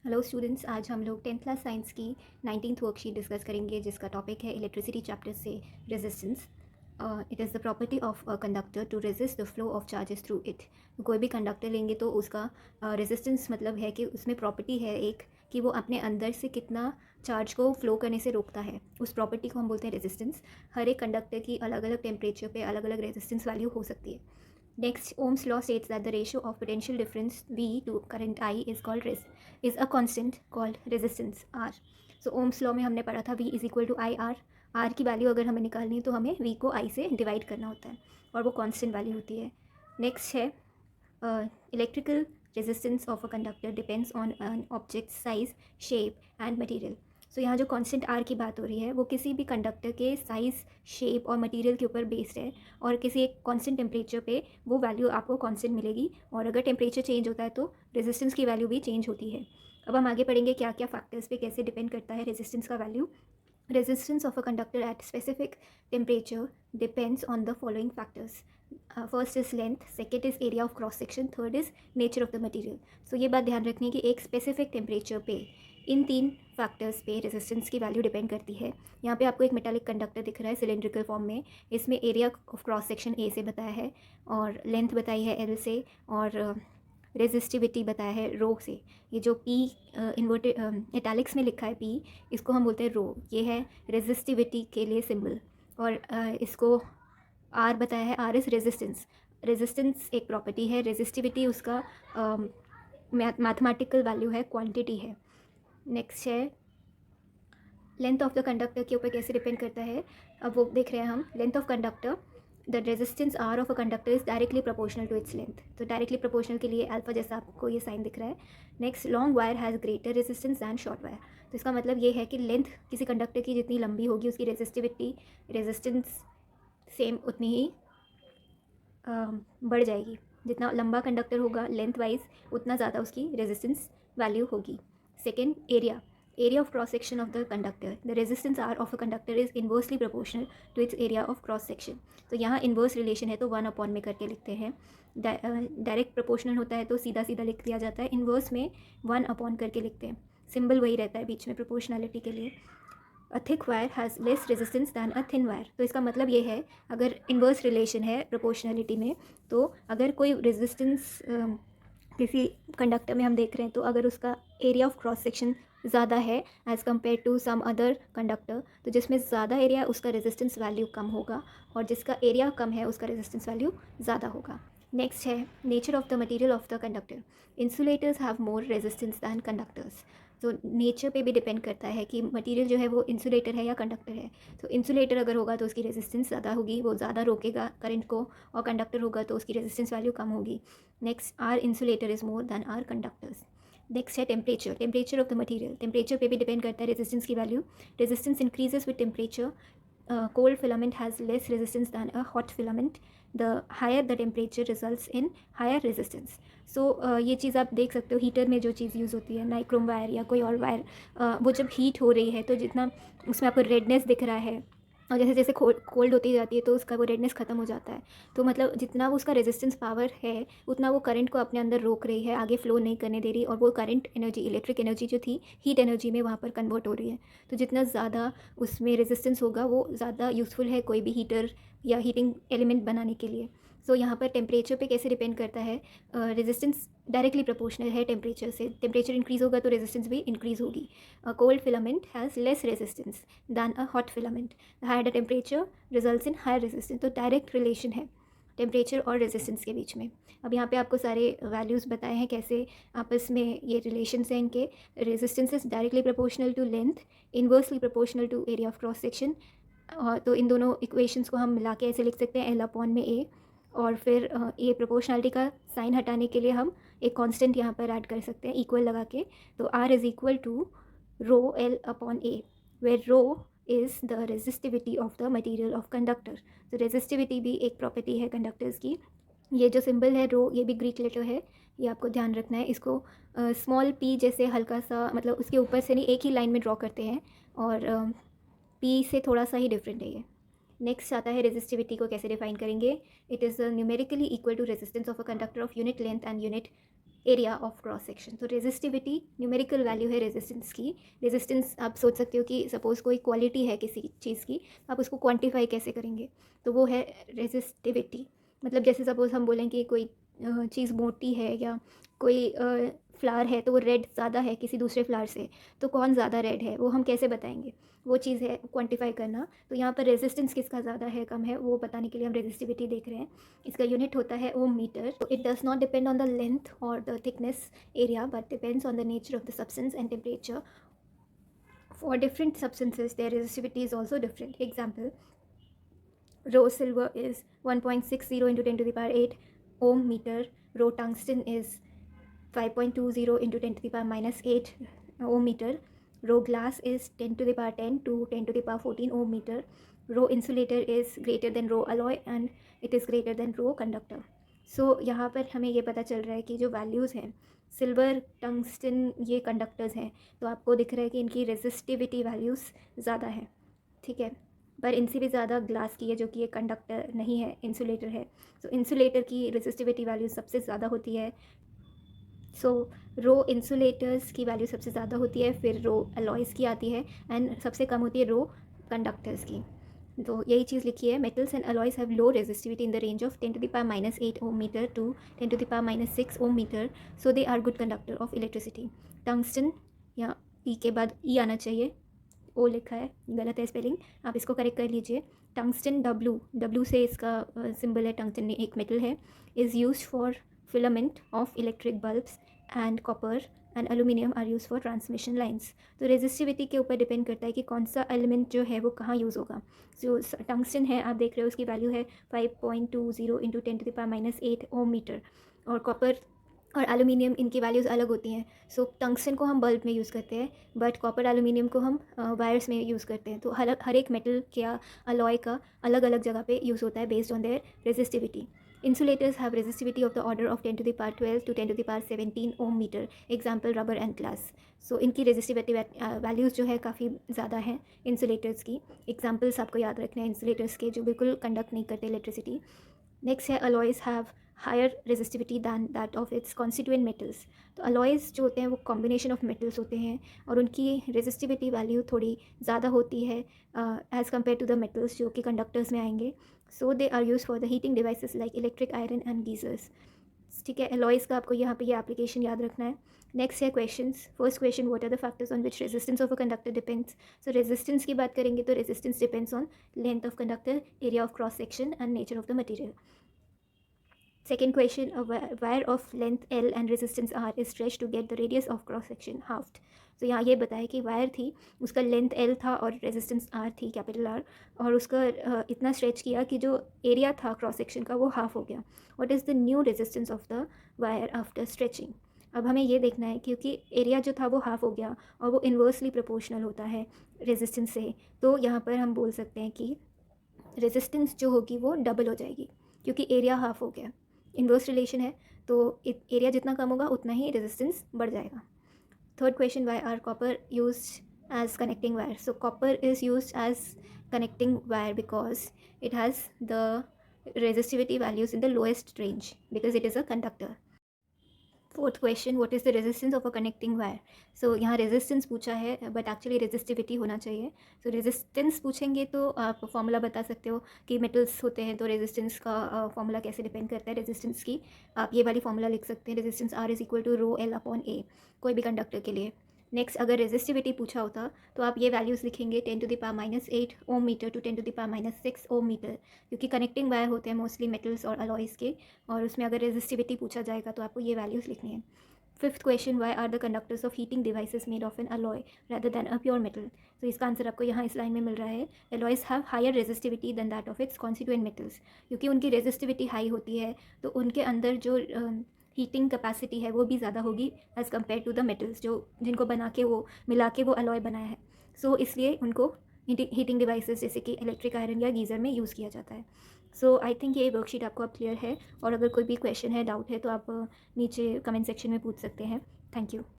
Hello students, आज हम लोग 10th क्लास साइंस की 19th वर्कशीट डिस्कस करेंगे जिसका टॉपिक है इलेक्ट्रिसिटी चैप्टर से resistance. It is the property of a conductor to resist the flow of charges through it. कोई भी कंडक्टर लेंगे तो उसका रेजिस्टेंस मतलब है कि उसमें प्रॉपर्टी है एक कि वो अपने अंदर से कितना चार्ज को फ्लो करने से रोकता है। उस प्रॉपर्टी को हम बोलते हैं रेजिस्टेंस। हर एक कंडक्टर की अलग अलग टेम्परेचर पे अलग अलग रेजिस्टेंस वैल्यू हो सकती है। Next, Ohm's law states that the ratio of potential difference V to current I is a constant called resistance R. So Ohm's law में हमने पढ़ा था V is equal to I R. R की value अगर हमें निकालनी है तो हमें V को I से डिवाइड करना होता है और वो कांस्टेंट वैल्यू होती है. नेक्स्ट है electrical resistance of a conductor depends on an object's size, shape and material. सो यहाँ जो कांस्टेंट आर की बात हो रही है वो किसी भी कंडक्टर के साइज़, शेप और मटेरियल के ऊपर बेस्ड है और किसी एक कांस्टेंट टेम्परेचर पे वो वैल्यू आपको कांस्टेंट मिलेगी और अगर टेम्परेचर चेंज होता है तो रेजिस्टेंस की वैल्यू भी चेंज होती है. अब हम आगे पढ़ेंगे क्या क्या फैक्टर्स पे कैसे डिपेंड करता है रेजिस्टेंस का value. Resistance of a conductor at specific temperature depends on the following factors. First is length, second is area of cross section, third is nature of the material. So ये बात ध्यान रखनी है कि एक स्पेसिफिक टेम्परेचर पे इन तीन factors पे रेजिस्टेंस की वैल्यू डिपेंड करती है. यहाँ पे आपको एक मेटालिक कंडक्टर दिख रहा है सिलेंड्रिकल फॉर्म में. इसमें area of cross section A से बताया है और लेंथ बताई है एल से और रेजिस्टिविटी बताया है रो से. ये जो पी इन्वर्टेड इटैलिक्स में लिखा है पी, इसको हम बोलते हैं रो. ये है रेजिस्टिविटी के लिए सिंबल. और इसको आर बताया है, आर इज़ रेजिस्टेंस. रेजिस्टेंस एक प्रॉपर्टी है, रेजिस्टिविटी उसका मैथमेटिकल वैल्यू है, क्वांटिटी है. नेक्स्ट है लेंथ ऑफ द कंडक्टर के ऊपर कैसे डिपेंड करता है. अब वो देख रहे हैं हम. Length of conductor, the resistance R of a conductor is directly proportional to its length. तो डायरेक्टली प्रोपोर्शनल के लिए अल्फा जैसा आपको ये साइन दिख रहा है. Next, long wire has greater resistance than short wire. तो इसका मतलब ये है कि लेंथ किसी कंडक्टर की जितनी लंबी होगी उसकी रेजिस्टेंस सेम उतनी ही बढ़ जाएगी. जितना लंबा कंडक्टर होगा लेंथ वाइज उतना ज़्यादा उसकी रेजिस्टेंस वैल्यू होगी. Second, area. area of cross section of the conductor. The resistance R of a conductor is inversely proportional to its area of cross section. तो यहाँ इन्वर्स रिलेशन है तो 1 में करके लिखते हैं. डायरेक्ट प्रोपोर्शनल होता है तो सीधा सीधा लिख दिया जाता है. इन्वर्स में 1 करके लिखते हैं. सिंबल वही रहता है बीच में प्रोपोर्शनैलिटी के लिए. A thick wire has less resistance than a thin wire. तो इसका मतलब ये है अगर इन्वर्स रिलेशन है प्रोपोर्शनैलिटी में तो अगर कोई रेजिस्टेंस किसी कंडक्टर में हम देख रहे हैं तो अगर उसका एरिया ऑफ क्रॉस सेक्शन ज़्यादा है as compare to some other conductor तो जिसमें ज़्यादा एरिया उसका रेजिस्टेंस वैल्यू कम होगा और जिसका एरिया कम है उसका रेजिस्टेंस वैल्यू ज़्यादा होगा. नेक्स्ट है nature of the material of the conductor. Insulators have more resistance than conductors. तो नेचर पे भी डिपेंड करता है कि मटेरियल जो है वो इंसुलेटर है या कंडक्टर है. तो इंसुलेटर अगर होगा तो उसकी रेजिस्टेंस ज़्यादा होगी, वो ज़्यादा रोकेगा करंट को, और कंडक्टर होगा तो उसकी रेजिस्टेंस वैल्यू कम होगी. Next, R insulator is more than R conductors. Next है temperature. Temperature of the material. Temperature पे भी डिपेंड करता है रेजिस्टेंस की value. Resistance increases with temperature. Cold filament has less resistance than a hot filament. The higher the temperature results in higher resistance. So ये चीज़ आप देख सकते हो हीटर में जो चीज़ यूज़ होती है नाइक्रोम वायर या कोई और वायर, वो जब हीट हो रही है तो जितना उसमें आपको रेडनेस दिख रहा है और जैसे जैसे कोल्ड होती जाती है तो उसका वो रेडनेस ख़त्म हो जाता है. तो मतलब जितना वो उसका रेजिस्टेंस पावर है उतना वो करंट को अपने अंदर रोक रही है, आगे फ्लो नहीं करने दे रही और वो करंट एनर्जी, इलेक्ट्रिक एनर्जी जो थी हीट एनर्जी में वहाँ पर कन्वर्ट हो रही है. तो जितना ज़्यादा उसमें रेजिस्टेंस होगा वो ज़्यादा यूज़फुल है कोई भी हीटर या हीटिंग एलिमेंट बनाने के लिए. सो यहाँ पर टेम्परेचर पे कैसे डिपेंड करता है. रेजिस्टेंस डायरेक्टली प्रोपोर्शनल है टेम्परेचर से. टेम्परेचर इंक्रीज़ होगा तो रेजिस्टेंस भी इंक्रीज़ होगी. Cold filament has less resistance than a hot filament. Higher the temperature results in higher resistance. तो डायरेक्ट रिलेशन है टेम्परेचर और रेजिस्टेंस के बीच में. अब यहाँ पे आपको सारे वैल्यूज़ बताए हैं कैसे आपस में ये रिलेशंस हैं इनके. Resistance is directly proportional to length, inversely proportional to area of cross section. तो इन दोनों इक्वेशंस को हम मिला के ऐसे लिख सकते हैं L/A. और फिर ये प्रोपोर्शनलिटी का साइन हटाने के लिए हम एक कांस्टेंट यहाँ पर ऐड कर सकते हैं इक्वल लगा के. तो R is equal to rho L/A where rho is the resistivity of the material of conductor. तो रेजिस्टिविटी भी एक प्रॉपर्टी है कंडक्टर्स की. ये जो सिंबल है रो, ये भी ग्रीक लेटर है, ये आपको ध्यान रखना है. इसको स्मॉल p जैसे हल्का सा, मतलब उसके ऊपर से नहीं, एक ही लाइन में ड्रॉ करते हैं और p से थोड़ा सा ही डिफरेंट है ये. नेक्स्ट आता है रेजिस्टिविटी को कैसे डिफाइन करेंगे. It is numerically equal to resistance of a conductor of unit length and unit area of cross section. तो रेजिस्टिविटी न्यूमेरिकल वैल्यू है रेजिस्टेंस की। रेजिस्टेंस आप सोच सकते हो कि सपोज़ कोई क्वालिटी है किसी चीज़ की, आप उसको क्वांटिफाई कैसे करेंगे, तो वो है रेजिस्टिविटी। मतलब जैसे सपोज़ हम बोलें कि कोई चीज़ मोटी है या कोई फ्लावर है तो वो रेड ज़्यादा है किसी दूसरे फ्लावर से, तो कौन ज़्यादा रेड है वो हम कैसे बताएंगे, वो चीज़ है क्वांटिफाई करना। तो यहाँ पर रेजिस्टेंस किसका ज़्यादा है कम है वो बताने के लिए हम रेजिस्टिविटी देख रहे हैं। इसका यूनिट होता है ohm meter. It does not depend on the length और the thickness area but depends on the nature of the substance and temperature. For different substances, their resistivity is also different. Example, rho silver is 1.60 into 10 to the power 8 ohm meter. Rho tungsten is 5.20 into 10 to the power minus 8 ohm meter. Rho glass is 10 to the power 10 to 10 to the power 14 ohm meter. Rho insulator is greater than rho alloy and it is greater than rho conductor. So यहाँ पर हमें ये पता चल रहा है कि जो वैल्यूज़ हैं, सिल्वर, टंगस्टन, ये कंडक्टर्स हैं, तो आपको दिख रहा है कि इनकी रेजिस्टिविटी वैल्यूज़ ज़्यादा है, ठीक है। पर इनसे भी ज़्यादा ग्लास की है जो कि ये कंडक्टर नहीं है, इंसुलेटर है। सो इंसुलेटर की रेजिस्टिविटी वैल्यू सबसे ज़्यादा होती है। सो रो इंसुलेटर्स की वैल्यू सबसे ज़्यादा होती है, फिर रो अलॉयज़ की आती है एंड सबसे कम होती है रो कंडक्टर्स की। तो यही चीज़ लिखी है, metals and alloys have low resistivity in the range of 10 to the power minus 8 ohm meter to 10 to the power minus 6 ohm meter, so they are good conductor of electricity. Tungsten, या ई के बाद ई आना चाहिए, ओ लिखा है, गलत है spelling, आप इसको करेक्ट कर लीजिए। टंगस्टन, डब्लू से इसका सिंबल है, टंगस्टन एक मेटल है, is use for filament of electric bulbs and copper and aluminium are use for transmission lines. तो रेजिस्टिविटी के ऊपर डिपेंड करता है कि कौन सा एलिमेंट जो है वो कहाँ यूज़ होगा। जो टंगस्टन है आप देख रहे हो उसकी वैल्यू है 5.20 into 10 to the power minus 8 ohm metre, और कॉपर और एल्यूमिनियम इनकी वैल्यूज़ अलग होती हैं। सो टंगस्टन को हम बल्ब में यूज़ करते हैं बट कॉपर एल्यूमिनियम को हम वायर्स में यूज़ करते हैं। तो हर एक मेटल या अलॉय का अलग अलग जगह पे यूज़ होता है based on their resistivity. Insulators have resistivity of the order of 10 to the power 12 to 10 to the power 17 ohm meter. Example, rubber and glass. So इनकी रेजिस्टिविटी वैल्यूज़ जो है काफ़ी ज़्यादा हैं इंसुलेटर्स की। एग्जाम्पल्स आपको याद रखना है इंसुलेटर्स के जो बिल्कुल कंडक्ट नहीं करते इलेक्ट्रिसिटी। नेक्स्ट है alloys have higher resistivity than that of its constituent metals. तो अलॉयज़ जो होते हैं वो कॉम्बिनेशन ऑफ मेटल्स होते हैं और उनकी रेजिस्टिविटी वैल्यू थोड़ी ज़्यादा होती है as compare to the metals जो कि कंडक्टर्स में आएंगे। So they are use for the heating devices like electric iron and geysers, ठीक है। अलॉयज़ का आपको यहाँ पे ये एप्लीकेशन याद रखना है। नेक्स्ट है questions. First question, what are the factors on which resistance of a conductor depends. So resistance की बात करेंगे तो resistance depends on length of conductor, area of cross section and nature of the material. Second question, a wire of length L and resistance R is stretched to get the radius of cross section halved. तो यहाँ ये बताया कि wire थी, उसका length L था और resistance R थी, कैपिटल R, और उसका इतना स्ट्रेच किया कि जो एरिया था क्रॉस सेक्शन का वो हाफ हो गया। What is the new resistance of the wire after stretching. अब हमें ये देखना है क्योंकि एरिया जो था वो हाफ हो गया और वो इन्वर्सली प्रोपोर्शनल होता है रेजिस्टेंस से, तो यहाँ पर हम बोल सकते हैं कि रेजिस्टेंस जो होगी वो डबल हो जाएगी क्योंकि एरिया हाफ हो गया। इन्वर्स रिलेशन है, तो एरिया जितना कम होगा उतना ही रेजिस्टेंस बढ़ जाएगा। Third question, why are copper use as connecting wire. So copper is use as connecting wire because it has the resistivity values in the lowest range because it is a conductor. Fourth question, what is the resistance of a connecting wire. So यहाँ resistance पूछा है but actually resistivity होना चाहिए। सो resistance पूछेंगे तो आप formula बता सकते हो कि मेटल्स होते हैं तो रेजिस्टेंस का फॉर्मूला कैसे डिपेंड करता है रेजिस्टेंस की। आप ये वाली फॉर्मूला लिख सकते हैं, resistance R is equal to rho L upon A, कोई भी कंडक्टर के लिए। नेक्स्ट, अगर रेजिस्टिविटी पूछा होता तो आप ये वैल्यूज़ लिखेंगे 10 to the power minus 8 ohm metre to 10 to the power minus 6 ohm metre, क्योंकि कनेक्टिंग वायर होते हैं मोस्टली मेटल्स और अलॉयज़ के, और उसमें अगर रेजिस्टिविटी पूछा जाएगा तो आपको ये वैल्यूज़ लिखनी है। Fifth question, why are the conductors of heating devices made of an alloy rather than a pure metal. तो इसका आंसर आपको यहाँ इस लाइन में मिल रहा है, alloys have higher resistivity than that of its constituent metals. क्योंकि उनकी रेजिस्टिविटी हाई होती है तो उनके अंदर जो हीटिंग कैपेसिटी है वो भी ज़्यादा होगी as compare to the metals जो जिनको बना के वो मिला के वो अलॉय बनाया है। सो इसलिए उनको हीटिंग डिवाइसेस जैसे कि इलेक्ट्रिक आयरन या गीज़र में यूज़ किया जाता है। सो आई थिंक ये वर्कशीट आपको अब क्लियर है, और अगर कोई भी क्वेश्चन है, डाउट है तो आप नीचे कमेंट सेक्शन में पूछ सकते हैं। Thank you.